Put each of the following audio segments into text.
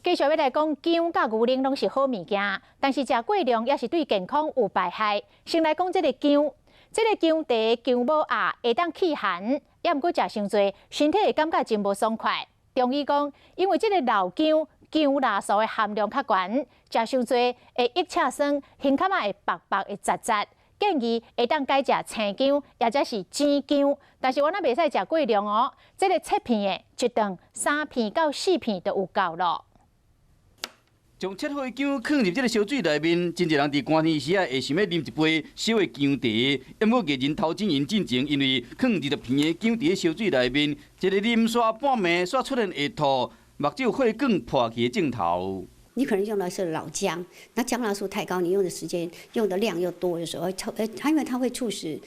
继续要来讲，姜甲牛奶拢是好物件，但是食过量也是对健康有败害。先来讲这个姜，茶、姜母鸭会当去寒，也毋过食伤多，身体会感觉真无爽快。中医讲，因为这个老姜姜辣素的含量较悬，食伤多会易赤酸，胸坎会白白会杂杂。建议会当改食青姜，或者是紫姜，但是我那袂使食过量哦。这个切片的，一顿3片到4片就有够咯。将切好的姜放入这个烧水内面，真侪人伫寒天时会想要啉一杯烧的姜茶，也无艺人头前因进前，因为放入着片的姜伫烧水内面，一个啉刷半暝，煞出现会吐，目睭血管破去的镜头。你可能用的是老姜，那姜辣素太高，你用的时间、用的量又多的时候，它因为它会促使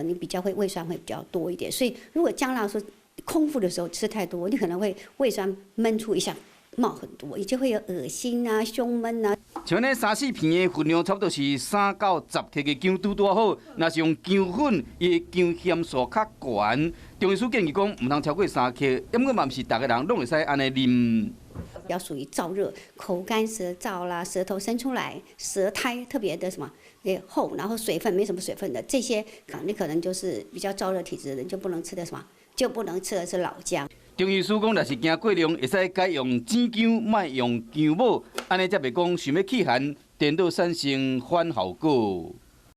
你比较会胃酸会比较多一点，所以如果姜辣素空腹的时候吃太多，你可能会胃酸闷出一下冒很多，也就会有恶心啊、胸闷啊。像那3、4片的分量，差不多是3到10克的姜拄拄好。若是用姜粉，伊的姜咸素较悬。中医师建议讲，唔通超过3克，不过嘛唔是大家人拢会使安尼啉。要属于燥热、口干舌燥啦，舌头伸出来，舌苔特别的什么厚，然后水分没什么水分的这些，你可能就是比较燥热体质的人就不能吃的什么，就不能吃的是老姜。中医师讲，若是惊过量，会使改用紫姜，莫用姜母，安尼才袂讲想要去寒，颠倒产生反效果。